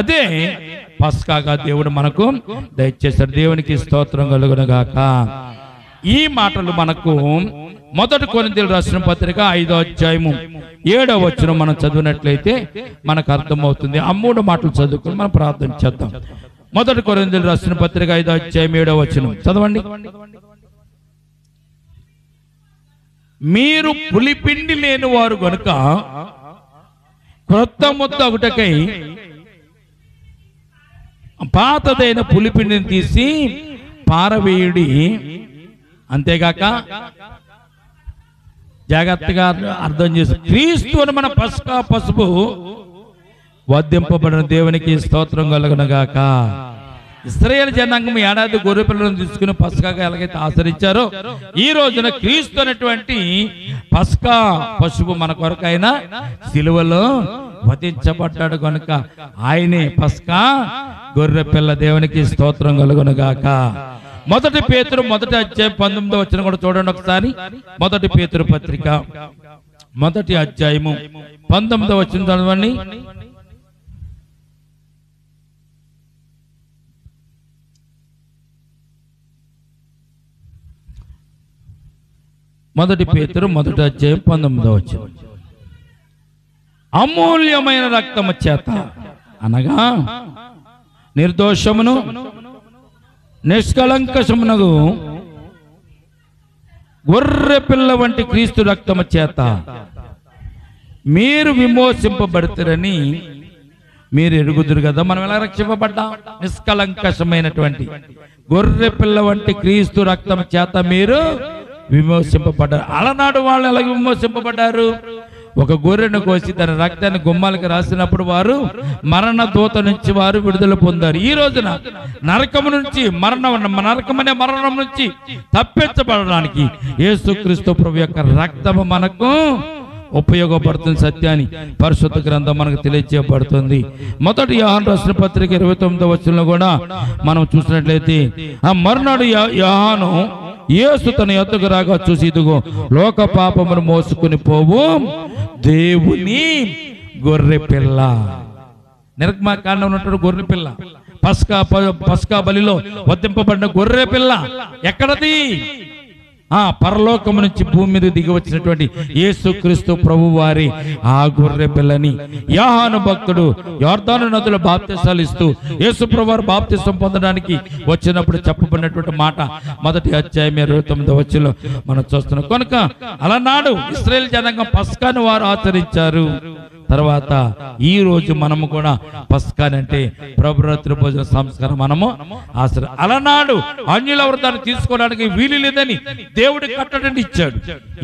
అదే పస్కాగా దేవుడు మనకు దయచేశాడు. దేవునికి స్తోత్రం కలుగునుగాక. ఈ మాటలు మనకు మొదటి కొరింథీయులకు రాసిన పత్రిక 5వ అధ్యాయము 7వ వచనం మనం చదివినట్లయితే మనకు అర్థమవుతుంది. ఆ 3 మాటలు చదువుకుని మనం ప్రార్థన చేద్దాం. మొదటి కొరింథీయులకు రాసిన పత్రిక 5వ అధ్యాయం 7వ వచనం చదవండి. మీరు పులిపిండి లేని వారు గనుక క్రొత్త ముద్ద ఒకటకై పాతదైన పులిపిండిని తీసి పారవేయుడి. అంతేగాక జాగ్రత్తగా అర్థం చేసి, క్రీస్తు అని మన పస్కా పసుపు వధింపబడిన దేవునికి స్తోత్రం కలుగునుగాక. ఇశ్రాయేలు జనాంగం ఏడాది గొర్రె పిల్లలను తీసుకుని పస్కాగా ఎలాగైతే ఆచరించారో, ఈ రోజున క్రీస్తు అనేటువంటి పస్కా పసుపు మన కొరకైనా సిలువలో వధించబడ్డాడు కనుక ఆయనే పస్కా గొర్రె పిల్ల. దేవునికి స్తోత్రం కలుగునుగాక. మొదటి పేతురు 1వ అధ్యాయం 19వ వచనం కూడా చూడండి ఒకసారి. మొదటి పేతురు పత్రిక 1వ అధ్యాయము 19వ వచనం చదవండి. మొదటి పేతురు 1వ అధ్యాయం 19వ వచనం. అమూల్యమైన రక్తము చేత అనగా నిర్దోషమును నిష్కళంకమునగు గొర్రె పిల్ల వంటి క్రీస్తు రక్తము చేత మీరు విమోచింపబడతారని మీరు ఎరుగుదురు కదా. మనం ఎలా రక్షింపబడ్డాం? నిష్కళంకమైనటువంటి గొర్రె పిల్ల వంటి క్రీస్తు రక్తము చేత మీరు విమోచింపబడ్డారు. అలనాడు వాళ్ళు ఎలా విమోచింపబడ్డారు? ఒక గొర్రెను కోసి తన రక్తాన్ని గుమ్మాలకు రాసినప్పుడు వారు మరణ దూత నుంచి వారు విడుదల పొందారు. ఈ రోజున నరకము నుంచి నరకమనే మరణం నుంచి తప్పించబడడానికి యేసుక్రీస్తు ప్రభు యొక్క రక్తము మనకు ఉపయోగపడుతుంది. సత్యాన్ని పరిశుద్ధ గ్రంథం మనకు తెలియజేయబడుతుంది. మొదటి యోహాను రాసిన పత్రిక 29వ వచనంలో కూడా మనం చూసినట్లయితే, ఆ మరునాడు యోహాను యేసు తన యొద్దకు రాగా చూసి, ఇదిగో లోక పాపమును మోసుకుని పోవు దేవుని గొర్రె పిల్ల. నిర్గమకాండంలో ఉన్నటువంటి గొర్రె పిల్ల, పస్కా బలిలో వధింపబడిన గొర్రె పిల్ల ఎక్కడది? పరలోకము నుంచి భూమి మీద దిగి వచ్చినటువంటి యేసుక్రీస్తు ప్రభు వారి ఆ గొర్రె పిల్లని యోహాను భక్తుడు యోర్దాను నదిలో బాప్తిసాలు ఇస్తూ యేసు ప్రభు వారు బాప్తిసం పొందడానికి వచ్చినప్పుడు చెప్పబడినటువంటి మాట మొదటి అధ్యాయం 29వ వచనంలో మనం చూస్తున్నాం. కనుక అలనాడు ఇశ్రాయేలు జనాంగం పస్కాను వారు ఆచరించారు. తర్వాత ఈ రోజు మనము కూడా పస్కానంటే ప్రభురాత్రి భోజన సంస్కారం మనము ఆచరి. అలనాడు అన్యులెవరు దాన్ని తీసుకోవడానికి వీలు లేదని దేవుడు కట్టడని ఇచ్చాడు.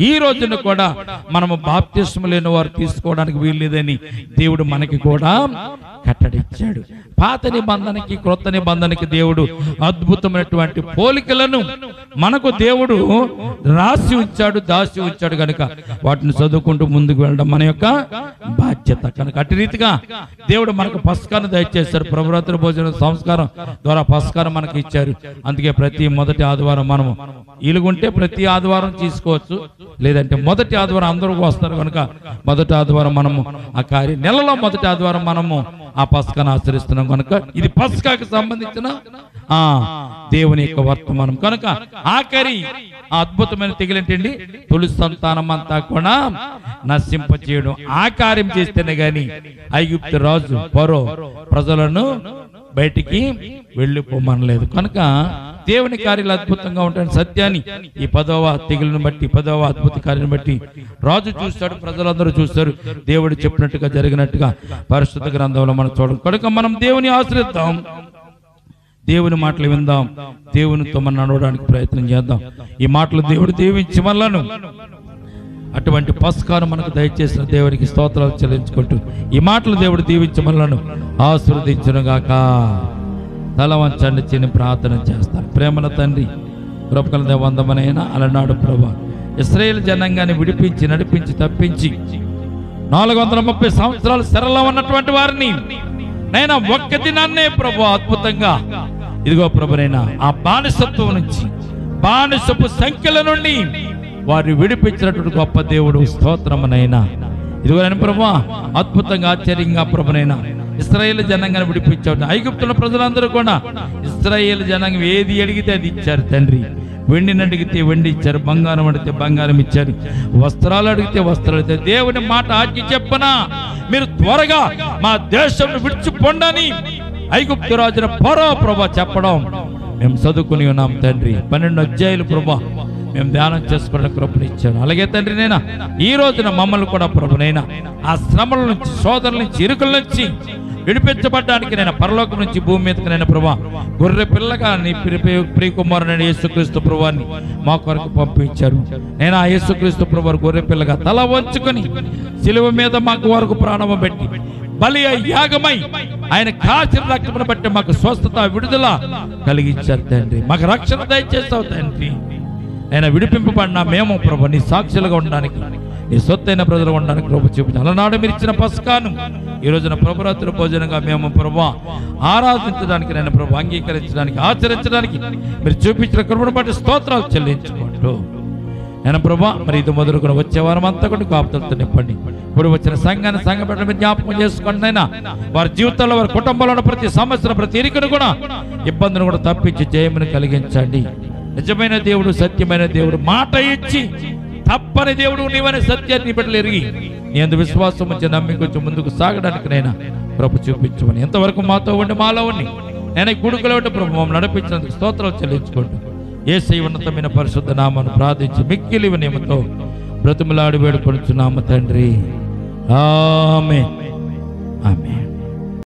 ఈ రోజున కూడా మనము బాప్తిస్మ లేని వారు తీసుకోవడానికి వీలు లేదని దేవుడు మనకి కూడా కట్టడిచ్చాడు. పాత నిబంధనకి క్రొత్త నిబంధనకి దేవుడు అద్భుతమైనటువంటి పోలికలను మనకు దేవుడు రాసి ఉంచాడు, దాసి ఉంచాడు. కనుక వాటిని చదువుకుంటూ ముందుకు వెళ్ళడం మన యొక్క బాధ్యత. కనుక అటు రీతిగా దేవుడు మనకు పస్కాను దయచేశారు. ప్రభురాత్రి భోజన సంస్కారం ద్వారా పస్కాను మనకి ఇచ్చారు. అందుకే ప్రతి మొదటి ఆదివారం మనము ఇలుగుంటే ప్రతి ఆదివారం తీసుకోవచ్చు, లేదంటే మొదటి ఆదివారం అందరూ వస్తారు కనుక మొదటి ఆదివారం మనము ఆ నెలలో మొదటి ఆదివారం మనము ఆ పస్కాను ఆచరిస్తున్నాం. కనుక ఇది పస్కాకి సంబంధించిన దేవుని యొక్క వర్తమానం. కనుక ఆఖరి అద్భుతమైన తెగులేంటండి? తొలి సంతానం అంతా కూడా నశింపచేయడం. ఆ కార్యం చేస్తేనే గాని ఐగుప్తు రాజు ఫరో ప్రజలను బయటికి వెళ్ళిపోమనలేదు. కనుక దేవుని కార్యాలు అద్భుతంగా ఉంటాయని సత్యాన్ని ఈ 10వ తెగులను బట్టి, 10వ అద్భుత కార్యాన్ని బట్టి రాజు చూస్తాడు, ప్రజలందరూ చూస్తారు. దేవుడు చెప్పినట్టుగా జరిగినట్టుగా పరిశుద్ధ గ్రంథంలో మనం చూడం. కనుక మనం దేవుని ఆశ్రయిద్దాం, దేవుని మాటలు విందాం, దేవునితో మనం నడవడానికి ప్రయత్నం చేద్దాం. ఈ మాటలు దేవుడు దీవించి మనలను అటువంటి పస్కాను మనకు దయచేసిన దేవునికి స్తోత్రాలు చెల్లించుకుంటూ ఈ మాటలు దేవుడు దీవించి మనలను ఆశీర్వదించునుగాక. తల వంచండి, చిన్న ప్రార్థన చేస్తారు. ప్రేమల తండ్రి, కృపగల దేవ, వందనమైన అలనాడు ప్రభా ఇశ్రాయేలు జనాంగాన్ని విడిపించి, నడిపించి, తప్పించి 430 సంవత్సరాలు చెరలో ఉన్నటువంటి వారిని నైనా ఒక్క దినాన్నే ప్రభు అద్భుతంగా ఇదిగో ప్రభునైనా ఆ బానిసత్వం నుంచి, బానిసపు సంఖ్యల నుండి వారిని విడిపించినటువంటి గొప్ప దేవుడు, స్తోత్రమునైనా. ఇదిగో నేను ప్రభు అద్భుతంగా, ఆశ్చర్యంగా ప్రభునైనా ఇశ్రాయేలు జనాంగాన్ని విడిపించాడు. ఐగుప్తుల ప్రజలందరూ కూడా ఇశ్రాయేలు జనాంగం ఏది అడిగితే అది ఇచ్చారు తండ్రి. వెండిని అడిగితే వెండి ఇచ్చారు, బంగారం అడిగితే బంగారం ఇచ్చారు, వస్త్రాలు అడిగితే వస్త్రాలు ఇచ్చారు. దేవుని మాట ఆజ్ఞ చెప్పనా, మీరు త్వరగా మా దేశం విడిచిపోండని ఐగుప్తు రాజున ఫరో ప్రభా చెప్పడం మేము చదువుకుని ఉన్నాం తండ్రి. 12 అధ్యాయులు ప్రభా మేము ధ్యానం చేసుకున్న కృపను ఇచ్చాను. అలాగే తండ్రి నైనా ఈ రోజున మమ్మల్ని కూడా ప్రభునైనా ఆ శ్రమల నుంచి, శోధనల నుంచి, ఇరుకుల నుంచి విడిపించబడ్డానికి నేను పరలోకం నుంచి భూమి మీదకి నేను ప్రభా గొర్రె పిల్లగా నీ ప్రియకుమారుని యేసుక్రీస్తు ప్రభువాన్ని మా కొరకు పంపించారు. నేను ఆ యేసుక్రీస్తు ప్రభు గొర్రె పిల్లగా తల వంచుకొని సిలువ మీద మాకు వరకు ప్రాణం పెట్టి బలి యాగమై ఆయన కాచిన రక్తమును బట్టి మాకు స్వస్థత, విడుదల కలిగించారు తండ్రి. మాకు రక్షణ దయచేస్తావు తండ్రి. ఆయన విడిపింపబడిన మేము ప్రభు నీ సాక్షులుగా ఉండడానికి, నీ సొత్తైన ప్రజలు ఉండడానికి ప్రభు చూపించాను. అలనాడు మీరు ఇచ్చిన పస్కాను ఈ రోజున ప్రభురాత్రి భోజనంగా మేము ప్రభు ఆరాధించడానికి, నేను ప్రభు అంగీకరించడానికి, ఆచరించడానికి మీరు చూపించిన కృపను బట్టి స్తోత్రాలు చెల్లించుకుంటూ నేను ప్రభు మరి ఇది మొదలుకొని వచ్చే వారం అంతా కూడా కాపుతలతో నింపండి. ఇప్పుడు వచ్చిన సంఘాన్ని సంఘపెట్టడం మీరు జ్ఞాపకం చేసుకోండి అయినా వారి జీవితంలో, వారి కుటుంబంలో ప్రతి సమస్యను, ప్రతి ఇరుకును కూడా, ఇబ్బందులు కూడా తప్పించి జయమును కలిగించండి. నిజమైన దేవుడు, సత్యమైన దేవుడు, మాట ఇచ్చి తప్పని దేవుడు నీవనే సత్యాన్ని బిడ్డలు ఎరిగి నీ అందు విశ్వాసం వచ్చి నమ్మికొచ్చి ముందుకు సాగడానికి నైనా ప్రభు చూపించమని, ఎంతవరకు మాతో ఉండి మాలో ఉండి నేను గుడుకులో ఉండి ప్రభు మమ్మల్ని నడిపించినందుకు స్తోత్రాలు చెల్లించుకోండి. యేసయ్య ఉన్నతమైన పరిశుద్ధ నామమును ప్రార్థించి మిక్కిలి వినయముతో బ్రతిమలాడి వేడుకొనుచున్నాము తండ్రి. ఆమేన్, ఆమేన్.